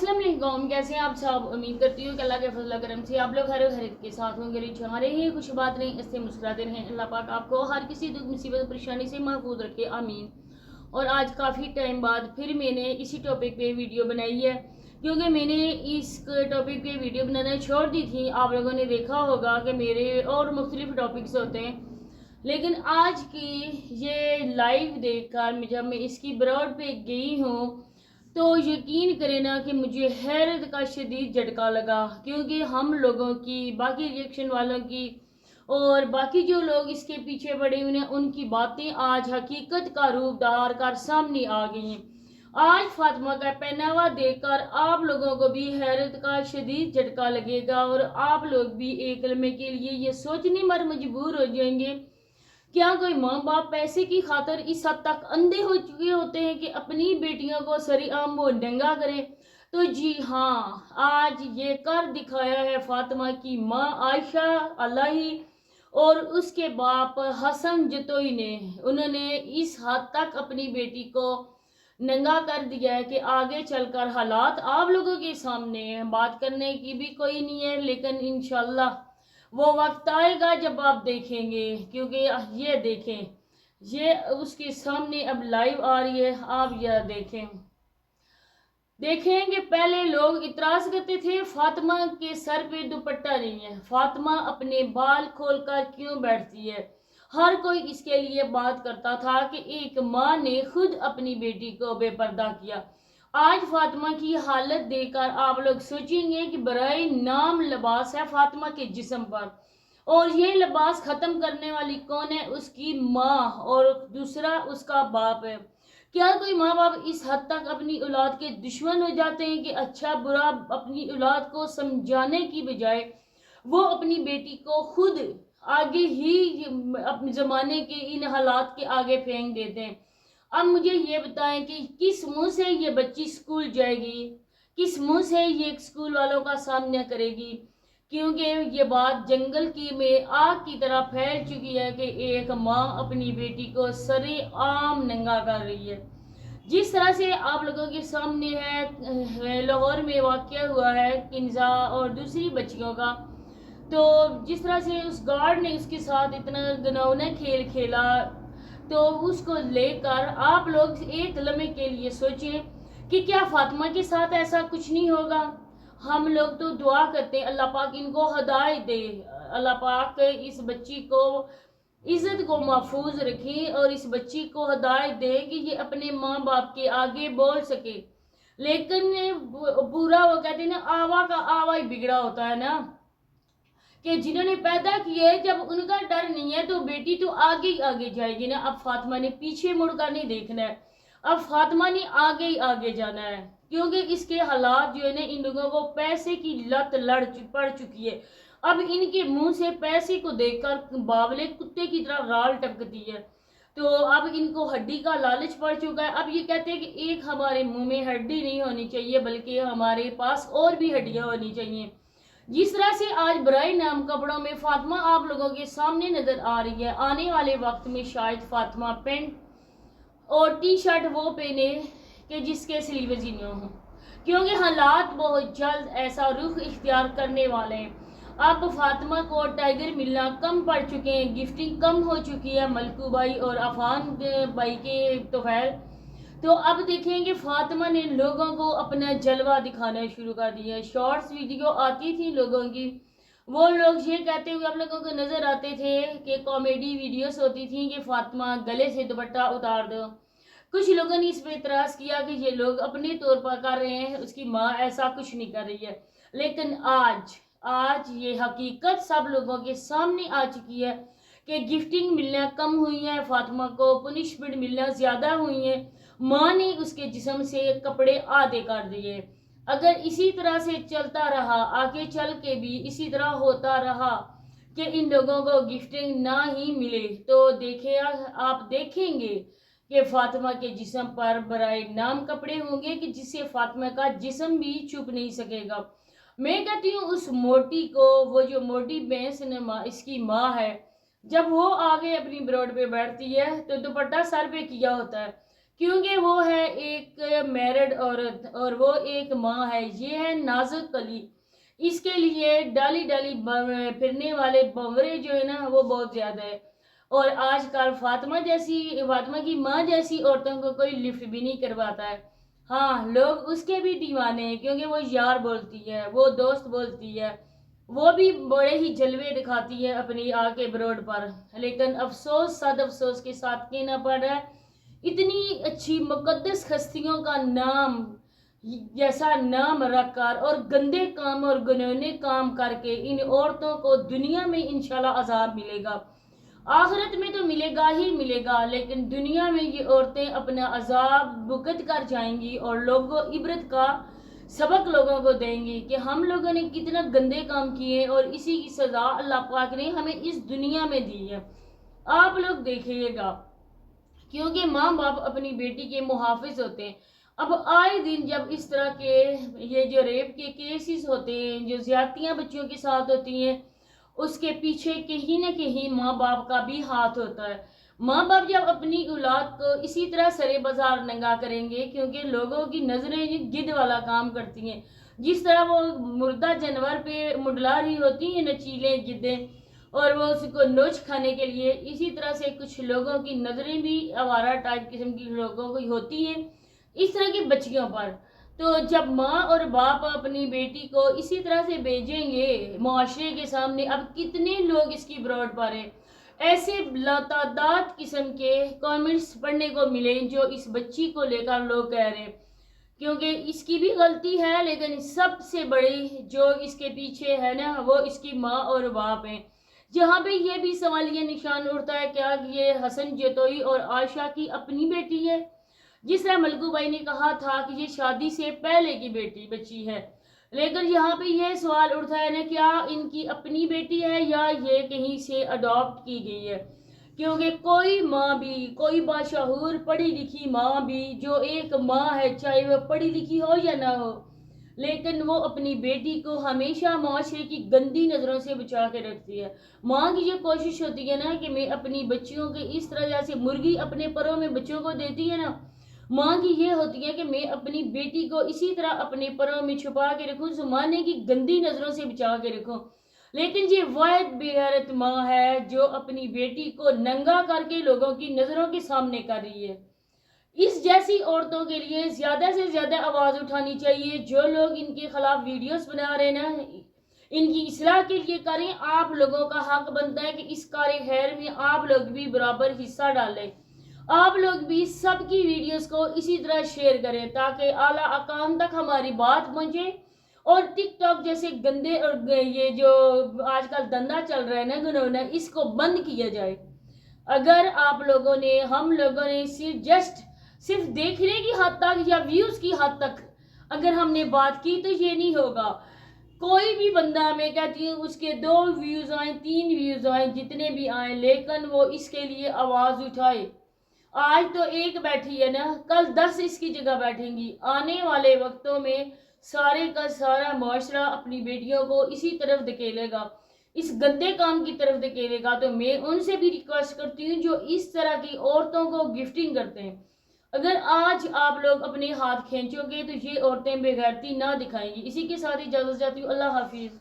अस्सलाम वालेकुम। कैसे हैं आप सब? उम्मीद करती हूँ कि अल्लाह के फजल करम से आप लोग हर खरीद के साथ होंगे। जहाँ रहे कुछ बात नहीं, इससे मुस्कुराते रहें। अल्लाह पाक आपको हर किसी दुख मुसीबत परेशानी से महफूज रखे, आमीन। और आज काफ़ी टाइम बाद फिर मैंने इसी टॉपिक पे वीडियो बनाई है, क्योंकि मैंने इस टॉपिक पे वीडियो बनाना छोड़ दी थी। आप लोगों ने देखा होगा कि मेरे और मुख्तलिफ टॉपिक्स होते हैं, लेकिन आज की ये लाइव देखकर जब मैं इसकी ब्रॉड पे गई हूँ तो यकीन करें ना कि मुझे हैरत का शदीद झटका लगा, क्योंकि हम लोगों की, बाकी रिएक्शन वालों की और बाकी जो लोग इसके पीछे पड़े हुए हैं, उनकी बातें आज हकीकत का रूप धार कर सामने आ गई हैं। आज फातिमा का पहनावा देखकर आप लोगों को भी हैरत का शदीद झटका लगेगा और आप लोग भी एक लम्हे के लिए ये सोचने पर मजबूर हो जाएंगे, क्या कोई माँ बाप पैसे की खातिर इस हद तक अंधे हो चुके होते हैं कि अपनी बेटियों को सरेआम वो नंगा करें? तो जी हाँ, आज ये कर दिखाया है फातिमा की माँ आयशा अल्लाही और उसके बाप हसन जतोई ने। उन्होंने इस हद तक अपनी बेटी को नंगा कर दिया है कि आगे चलकर हालात आप लोगों के सामने हैं। बात करने की भी कोई नहीं है, लेकिन इंशाल्लाह वो वक्त आएगा जब आप देखेंगे, क्योंकि ये देखें, ये उसके सामने अब लाइव आ रही है। आप यह देखेंगे। पहले लोग इतराज करते थे फातिमा के सर पे दुपट्टा नहीं है, फातिमा अपने बाल खोलकर क्यों बैठती है। हर कोई इसके लिए बात करता था कि एक माँ ने खुद अपनी बेटी को बेपर्दा किया। आज फातिमा की हालत देखकर आप लोग सोचेंगे कि बराए नाम लिबास है फातिमा के जिस्म पर, और ये लिबास खत्म करने वाली कौन है? उसकी माँ, और दूसरा उसका बाप है। क्या कोई माँ बाप इस हद तक अपनी औलाद के दुश्मन हो जाते हैं कि अच्छा बुरा अपनी औलाद को समझाने की बजाय वो अपनी बेटी को खुद आगे ही अपने ज़माने के इन हालात के आगे फेंक देते हैं? अब मुझे ये बताएं कि किस मुंह से ये बच्ची स्कूल जाएगी, किस मुंह से ये स्कूल वालों का सामना करेगी? क्योंकि ये बात जंगल की में आग की तरह फैल चुकी है कि एक माँ अपनी बेटी को सरेआम नंगा कर रही है। जिस तरह से आप लोगों के सामने है लाहौर में वाक़या हुआ है किन्जा और दूसरी बच्चियों का, तो जिस तरह से उस गार्ड ने उसके साथ इतना घिनौना खेल खेला, तो उसको लेकर आप लोग एक लम्हे के लिए सोचें कि क्या फातिमा के साथ ऐसा कुछ नहीं होगा। हम लोग तो दुआ करते हैं अल्लाह पाक इनको हदायत दे, अल्लाह पाक इस बच्ची को इज्जत को महफूज रखे और इस बच्ची को हदायत दे कि ये अपने माँ बाप के आगे बोल सके। लेकिन पूरा वो कहते हैं ना, आवा का आवा ही बिगड़ा होता है ना, कि जिन्होंने पैदा किए जब उनका डर नहीं है तो बेटी तो आगे ही आगे जाएगी ना। अब फातिमा ने पीछे मुड़कर नहीं देखना है, अब फातिमा ने आगे ही आगे जाना है, क्योंकि इसके हालात जो है ना, इन लोगों को पैसे की लत पड़ चुकी है। अब इनके मुंह से पैसे को देखकर बावले कुत्ते की तरह गाल टपकती है, तो अब इनको हड्डी का लालच पड़ चुका है। अब ये कहते हैं कि एक हमारे मुंह में हड्डी नहीं होनी चाहिए, बल्कि हमारे पास और भी हड्डियां होनी चाहिए। जिस तरह से आज बराए नाम कपड़ों में फातिमा आप लोगों के सामने नजर आ रही है, आने वाले वक्त में शायद फातिमा पैंट और टी शर्ट वो पहने कि जिसके स्लीव्स ही न हो, क्योंकि हालात बहुत जल्द ऐसा रुख इख्तियार करने वाले हैं। अब फातिमा को टाइगर मिलना कम पड़ चुके हैं, गिफ्टिंग कम हो चुकी है मलकू भाई और अफान भाई के तोफैल। तो अब देखेंगे फातिमा ने लोगों को अपना जलवा दिखाना शुरू कर दिया है। शॉर्ट्स वीडियो आती थी लोगों की, वो लोग ये कहते हुए आप लोगों को नजर आते थे कि कॉमेडी वीडियोस होती थी कि फातिमा गले से दुपट्टा उतार दो। कुछ लोगों ने इस पर इतराज किया कि ये लोग अपने तौर पर कर रहे हैं, उसकी माँ ऐसा कुछ नहीं कर रही है। लेकिन आज ये हकीकत सब लोगों के सामने आ चुकी है कि गिफ्टिंग मिलना कम हुई है, फातिमा को पनिशमेंट मिलना ज़्यादा हुई है। माँ ने उसके जिस्म से कपड़े आधे कर दिए। अगर इसी तरह से चलता रहा, आगे चल के भी इसी तरह होता रहा कि इन लोगों को गिफ्टिंग ना ही मिले, तो आप देखेंगे कि फातिमा के जिस्म पर बराए नाम कपड़े होंगे कि जिससे फातिमा का जिस्म भी छुप नहीं सकेगा। मैं कहती हूँ उस मोटी को, वो जो मोटी भैंस इसकी माँ है, जब वो आगे अपनी ब्रोड पे बैठती है तो दुपट्टा सर पे किया होता है, کیونکہ وہ ہے ایک میرڈ عورت اور وہ ایک ماں ہے. یہ ہے نازک کلی. اس کے لیے ڈالی ڈالی پھرنے والے بورے جو ہے نا وہ بہت زیادہ ہے. اور آج کل فاطمہ کی ماں جیسی عورتوں کو کوئی لفٹ بھی نہیں کرواتا ہے. ہاں لوگ اس کے بھی دیوانے ہیں کیونکہ وہ یار بولتی ہے, وہ دوست بولتی ہے, وہ بھی بڑے ہی جلوے دکھاتی ہے اپنی آ کے بروڈ پر. لیکن افسوس, صد افسوس کے ساتھ کہنا پڑ رہا ہے, اتنی اچھی مقدس ہستیوں کا نام جیسا نام رکھ کر اور گندے کام اور گنونے کام کر کے ان عورتوں کو دنیا میں انشاءاللہ عذاب ملے گا. آخرت میں تو ملے گا ہی ملے گا, لیکن دنیا میں یہ عورتیں اپنا عذاب بھگت کر جائیں گی اور لوگوں عبرت کا سبق لوگوں کو دیں گی کہ ہم لوگوں نے کتنا گندے کام کیے اور اسی کی سزا اللہ پاک نے ہمیں اس دنیا میں دی ہے. آپ لوگ دیکھیے گا, کیونکہ ماں باپ اپنی بیٹی کے محافظ ہوتے ہیں. اب آئے دن جب اس طرح کے یہ جو ریپ کے کیسز ہوتے ہیں, جو زیادتیاں بچوں کے ساتھ ہوتی ہیں, اس کے پیچھے کہیں نہ کہیں ماں باپ کا بھی ہاتھ ہوتا ہے. ماں باپ جب اپنی اولاد کو اسی طرح سرے بازار ننگا کریں گے, کیونکہ لوگوں کی نظریں گدھ والا کام کرتی ہیں, جس طرح وہ مردہ جانور پہ مڈلا رہی ہوتی ہیں نچیلے گدھیں اور وہ اس کو نوچ کھانے کے لیے, اسی طرح سے کچھ لوگوں کی نظریں بھی آوارہ ٹائپ قسم کی لوگوں کو ہوتی ہیں اس طرح کی بچیوں پر. تو جب ماں اور باپ اپنی بیٹی کو اسی طرح سے بھیجیں گے معاشرے کے سامنے, اب کتنے لوگ اس کی بروڈ پر ہیں, ایسے لاتعداد قسم کے کامنٹس پڑھنے کو ملے جو اس بچی کو لے کر لوگ کہہ رہے ہیں, کیونکہ اس کی بھی غلطی ہے, لیکن سب سے بڑی جو اس کے پیچھے ہے نا وہ اس کی ماں اور باپ ہیں. جہاں پہ یہ بھی سوالیہ نشان اٹھتا ہے کیا یہ حسن جتوئی اور عائشہ کی اپنی بیٹی ہے, جس طرح ملکو بھائی نے کہا تھا کہ یہ شادی سے پہلے کی بچی ہے. لیکن یہاں پہ یہ سوال اٹھتا ہے نا کیا ان کی اپنی بیٹی ہے یا یہ کہیں سے اڈاپٹ کی گئی ہے, کیونکہ کوئی ماں بھی, کوئی باشعور پڑھی لکھی ماں بھی جو ایک ماں ہے, چاہے وہ پڑھی لکھی ہو یا نہ ہو, لیکن وہ اپنی بیٹی کو ہمیشہ معاشرے کی گندی نظروں سے بچا کے رکھتی ہے. ماں کی یہ کوشش ہوتی ہے نا کہ میں اپنی بچیوں کے اس طرح جیسے مرغی اپنے پروں میں بچوں کو دیتی ہے نا, ماں کی یہ ہوتی ہے کہ میں اپنی بیٹی کو اسی طرح اپنے پروں میں چھپا کے رکھوں, زمانے کی گندی نظروں سے بچا کے رکھوں. لیکن یہ واحد بے غیرت ماں ہے جو اپنی بیٹی کو ننگا کر کے لوگوں کی نظروں کے سامنے کر رہی ہے. اس جیسی عورتوں کے لیے زیادہ سے زیادہ آواز اٹھانی چاہیے. جو لوگ ان کے خلاف ویڈیوز بنا رہے نا, ان کی اصلاح کے لیے کریں. آپ لوگوں کا حق بنتا ہے کہ اس کار خیر میں آپ لوگ بھی برابر حصہ ڈالیں. آپ لوگ بھی سب کی ویڈیوز کو اسی طرح شیئر کریں تاکہ اعلیٰ اقام تک ہماری بات پہنچے, اور ٹک ٹاک جیسے گندے اور یہ جو آج کل دھندا چل رہا ہے نا گنونا, اس کو بند کیا جائے. اگر آپ لوگوں نے, ہم لوگوں نے صرف دیکھنے کی حد تک یا ویوز کی حد تک اگر ہم نے بات کی تو یہ نہیں ہوگا. کوئی بھی بندہ, میں کہتی ہوں اس کے 2 ویوز آئیں 3 ویوز آئیں جتنے بھی آئیں, لیکن وہ اس کے لیے آواز اٹھائے. آج تو ایک بیٹھی ہے نا, کل 10 اس کی جگہ بیٹھیں گی. آنے والے وقتوں میں سارے کا سارا معاشرہ اپنی بیٹیوں کو اسی طرف دھکیلے گا, اس گندے کام کی طرف دھکیلے گا. تو میں ان سے بھی ریکویسٹ کرتی ہوں جو اس طرح کی عورتوں کو گفٹنگ کرتے ہیں, اگر آج آپ لوگ اپنے ہاتھ کھینچو گے تو یہ عورتیں بے غیرتی نہ دکھائیں گی. اسی کے ساتھ اجازت چاہتی ہوں. اللہ حافظ.